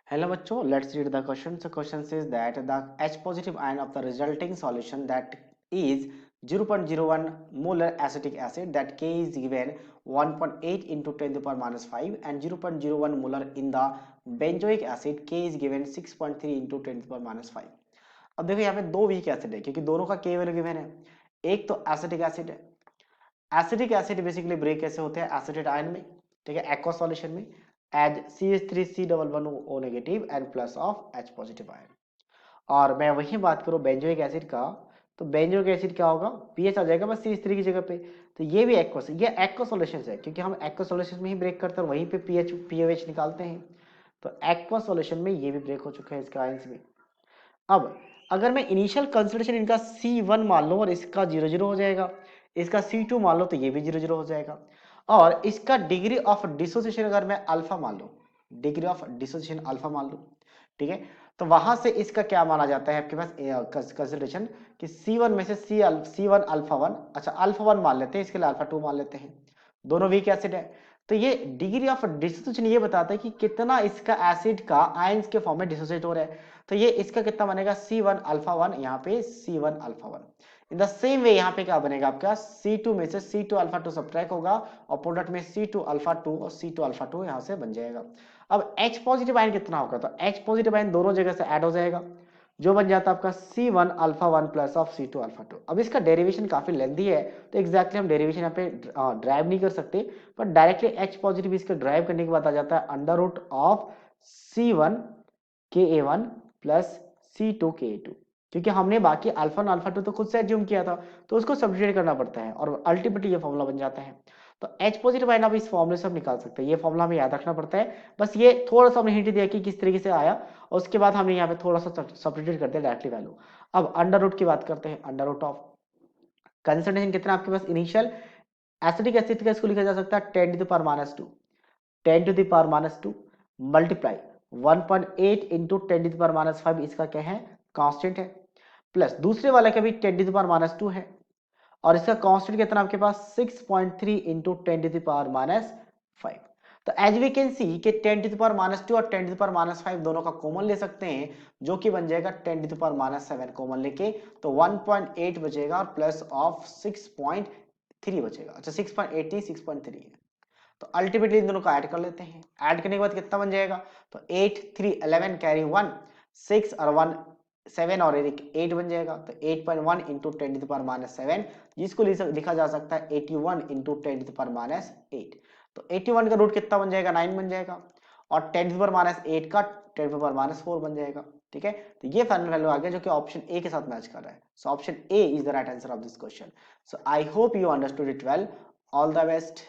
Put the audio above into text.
Hello bachcho, let's read the question. So question says that the H positive ion of the resulting solution that is 0.01 molar acetic acid that K is given 1.8 into 10 to the power minus 5 and 0.01 molar in the benzoic acid K is given 6.3 into 10 to the power minus 5. अब देखो यहाँ पे दो weak acid है क्योंकि दोनों का K value given है। एक तो एसिटिक एसिड है। एसिटिक एसिड बेसिकली ब्रेक कैसे होते हैं एसिटेट आयन में, ठीक है, एक्वा सॉल्यूशन में as CH3C11O negative and plus of H positive ion. और मैं वही बात करूं बेंजोइक एसिड का, तो बेंजोइक एसिड क्या होगा, पीएच आ जाएगा बस CH3 की जगह पे। तो ये भी एक्वा, ये एक्वा सॉल्यूशन है क्योंकि हम एक्वा सॉल्यूशन में ही ब्रेक करते हैं, वहीं पे पीएच निकालते हैं। तो एक्वा सॉल्यूशन में ये भी ब्रेक हो चुका है इसका आयंस में। अब अगर मैं इनिशियल कंसिडरेशन इनका C1 मान लो और इसका 0 0 हो जाएगा, इसका C2 मान लो तो ये भी 0 0 हो जाएगा, और इसका डिग्री ऑफ डिसोसिएशन अगर मैं अल्फा मान लो, डिग्री ऑफ डिसोसिएशन अल्फा मान लो, ठीक है, तो वहां से इसका क्या माना जाता है आपके पास कंसिडरेशन कि C1 में से C1 अल्फा 1, अच्छा अल्फा 1 मान लेते हैं, इसके लिए अल्फा 2 मान लेते हैं, दोनों वीक एसिड है। तो ये डिग्री ऑफ डिसोसिएशन ये बताता है कि कितना इसका एसिड का आयंस के फॉर्म में डिसोसिएट हो रहा है। तो ये इसका कितना बनेगा C1 अल्फा 1, यहाँ पे C1 alpha 1। In the same way यहाँ पे क्या बनेगा आपका C2 में से C2 अल्फा 2 सब्ट्रैक्ट होगा और प्रोडक्ट में C2 अल्फा 2 और C2 अल्फा 2 यहाँ से बन जाएगा। अब H पॉजिटिव आयन कितना होगा, तो H पॉजिटिव आयन दोनों जगह से ऐड हो जाएगा, जो बन जाता है आपका C1 alpha 1 plus of C2 alpha 2। अब इसका डेरिवेशन काफी लेंथी है तो एग्जैक्टली हम डेरिवेशन यहाँ पे ड्राइव नहीं कर सकते, पर डायरेक्टली H पॉजिटिव इसका ड्राइव करने के बाद आ जाता है under root of C1 Ka1 plus C2 Ka2, क्योंकि हमने बाकी अल्फा 1 अल्फा 2 तो खुद से एज्यूम किया था, तो उसको सब्स्टिट्यूट करना पड़ता है और अल्टीमेटली ये फॉर्मूला बन जाता है। तो H पॉजिटिव आयन आप इस फॉर्मूले से हम निकाल सकते हैं, ये फॉर्मूला हमें याद रखना पड़ता है। बस ये थोड़ा सा हमने हिंट दिया कि किस तरीके से आया, और उसके बाद हमने यहाँ पे थोड़ा सा सब्स्टिट्यूट करते हैं डायरेक्टली वैल्यू। अब अंडर रूट की बात करते हैं, अंडर रूट ऑफ कंसंट्रेशन कितना आपके पास इनिशियल एसिटिक एसिड का, इसको लिखा जा सकता है 10 to the power minus 2, 10 to the power minus 2 multiply 1.8 into 10 to the power minus 5, इसका क्या है कांस्टेंट है, प्लस दूसरे वाला का भी 10 टू द पावर माइनस 2 है और इसका कांस्टेंट कितना आपके पास 6.3 into 10 to the power minus 5। तो एज वी कैन सी कि 10 टू द पावर माइनस 2 और 10 टू द पावर माइनस 5 दोनों का कॉमन ले सकते हैं, जो कि बन जाएगा 10 to the power minus 7 common लेके, तो 1.8 बचेगा और प्लस ऑफ 6.3 बचेगा, अच्छा 6.8 नहीं 6.3 है। तो अल्टीमेटली इन दोनों को ऐड कर लेते हैं, ऐड करने के बाद कितना बन जाएगा, तो 8 3 11 कैरी 1 6 और 1 7 और 8 बन जाएगा, तो 8.1 into 10 to the power minus 7, जिसको लिखा जा सकता है 81 into 10 to the power minus 8। तो 81 का रूट कितना बन जाएगा 9 बन जाएगा, और 10 टू द पावर माइनस 8 का 10 टू द पावर माइनस 4 बन जाएगा, ठीक है। तो ये फाइनल वैल्यू आ गया जो कि ऑप्शन ए के साथ मैच कर रहा है। So option A is the right answer of this question. So I hope you understood it well. All the best.